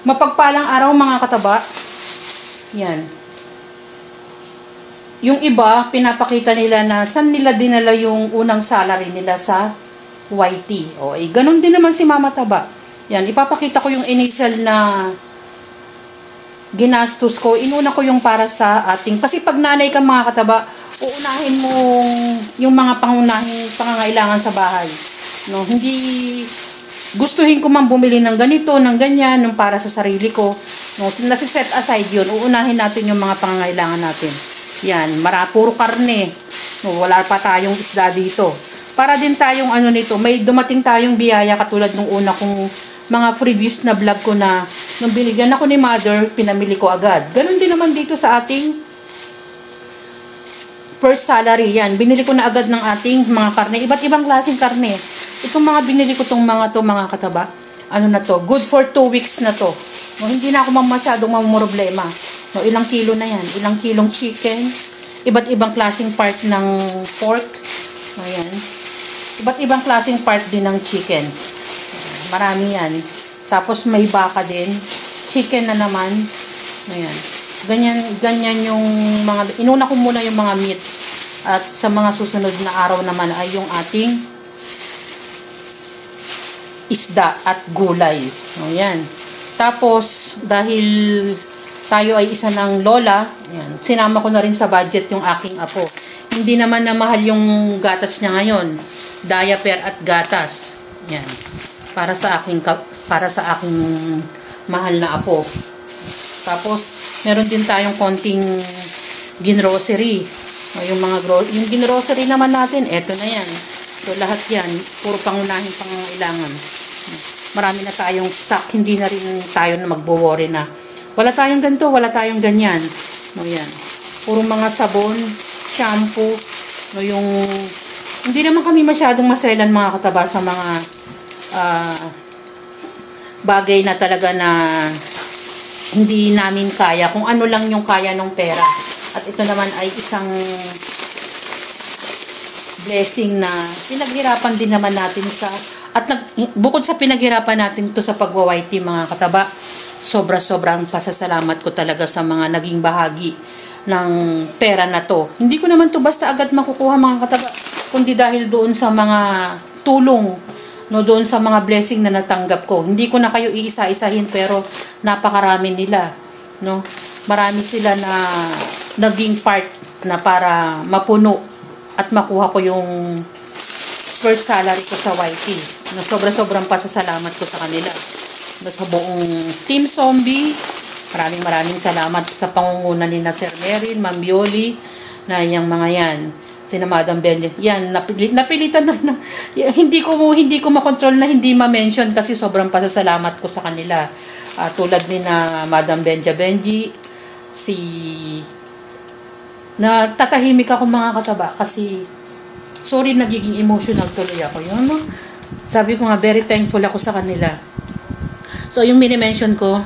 Mapagpalang araw mga kataba. Yan. Yung iba, pinapakita nila na saan nila dinala yung unang salary nila sa YT. O, ganun din naman si Mama Taba. Yan, ipapakita ko yung initial na ginastos ko. Inuna ko yung para sa ating, kasi pag nanay ka mga kataba, uunahin mo yung mga pangunahing pangangailangan sa bahay. No, hindi gustuhin ko man bumili ng ganito, ng ganyan, ng para sa sarili ko. No, nasi-set aside yun. Uunahin natin yung mga pangangailangan natin. Yan, puro karne. No, wala pa tayong isda dito. Para din tayong ano nito, may dumating tayong biyaya katulad nung una kong mga previous na vlog ko na nung binigyan ako ni Mother, pinamili ko agad. Ganon din naman dito sa ating first salary. Yan, binili ko na agad ng ating mga karne. Iba't ibang klaseng karne. Itong mga binili ko tong mga kataba, ano na to, good for 2 weeks na to. No, hindi na ako masyadong mamumroblema. No, ilang kilo na yan, ilang kilong chicken, iba't ibang klaseng part ng pork. Ayan. Iba't ibang klaseng part din ng chicken. Marami yan. Tapos may baka din, chicken na naman. Ayan. Ganyan yung mga, inuna ko muna yung mga meat. At sa mga susunod na araw naman ay yung ating isda at gulay. Ayan. Tapos, dahil tayo ay isa ng lola, ayan, sinama ko na rin sa budget yung aking apo. Hindi naman na mahal yung gatas niya ngayon. Diaper at gatas. Ayan. Para sa aking mahal na apo. Tapos, meron din tayong konting ginrocery. Yung ginrocery naman natin, eto na yan. So, lahat yan, puro pangunahing pangangailangan. Marami na tayong stock, hindi na rin tayo na magbo-worry na wala tayong ganito, wala tayong ganyan. No, yan. Puro mga sabon, shampoo, no, yung hindi naman kami masyadong maselan mga kataba sa mga bagay na talaga na hindi namin kaya, kung ano lang yung kaya ng pera. At ito naman ay isang blessing na pinaghirapan din naman natin bukod sa pinaghirapan natin to sa pagwa-YT mga kataba, sobrang pasasalamat ko talaga sa mga naging bahagi ng pera na to. Hindi ko naman to basta agad makukuha mga kataba, kundi dahil doon sa mga tulong, no, doon sa mga blessing na natanggap ko. Hindi ko na kayo iisa-isahin pero napakarami nila, no. Marami sila na naging part na para mapuno at makuha ko yung first salary ko sa YT. No, sobrang pasasalamat ko sa kanila. Sa buong Team Zombie, maraming salamat sa pangunguna ni na Sir Meryl, Ma'am Yoli, na yung mga yan. Sina Madam Benji. Yan, napilitan na. Hindi ko makontrol na hindi ma-mention kasi sobrang pasasalamat ko sa kanila. Tulad ni na Madam Benji, natatahimik ako mga kataba kasi sorry, nagiging emotional tuloy ako. Yun, no? Sabi ko nga, very thankful ako sa kanila. So, yung mini-mention ko,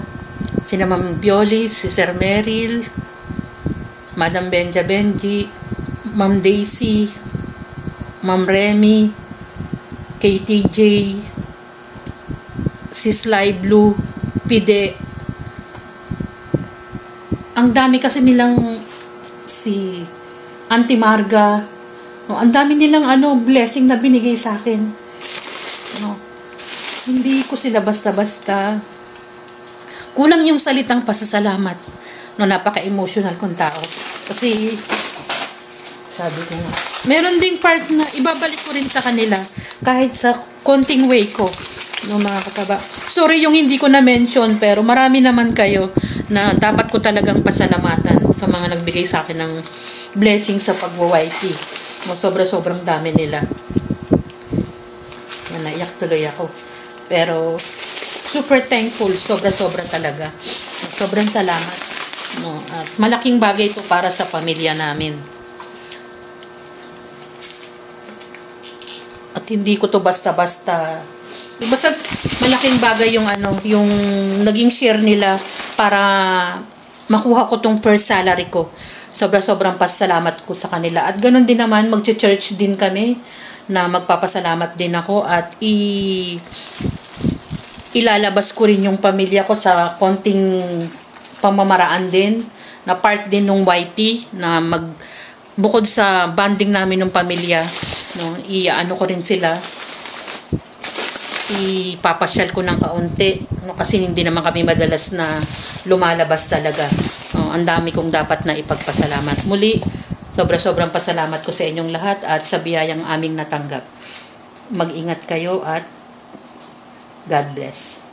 sina Ma'am Bioli, si Sir Meryl, Madam Benji, Ma'am Daisy, Ma'am Remy, KTJ, si Sly Blue, Pide. Ang dami kasi nilang si Auntie Marga. No, ang dami nilang blessing na binigay sa akin. No, hindi ko sila basta-basta. Kulang yung salitang pasasalamat. No, napaka-emotional kong tao. Kasi sabi ko nga, meron ding part na ibabalik ko rin sa kanila kahit sa konting way ko. No, mga kataba. Sorry yung hindi ko na-mention pero marami naman kayo na dapat ko talagang pasalamatan sa mga nagbigay sa akin ng blessing sa pagwa-YT. No, sobrang dami nila. Yan, naiyak tuloy ako. Pero super thankful, sobra talaga. Sobrang salamat. No, at malaking bagay ito para sa pamilya namin. At hindi ko to basta-basta. Basta malaking bagay yung yung naging share nila para makuha ko tong first salary ko. Sobrang pasalamat ko sa kanila. At ganun din naman, mag-church din kami na magpapasalamat din ako at ilalabas ko rin yung pamilya ko sa konting pamamaraan din, na part din ng YT, na bukod sa bonding namin ng pamilya, no, iano ko rin sila, ipapasyal ko ng kaunti, no, kasi hindi naman kami madalas na lumalabas talaga. Ang dami kong dapat na ipagpasalamat. Muli, sobrang pasalamat ko sa inyong lahat at sa biyayang aming natanggap. Mag-ingat kayo at God bless.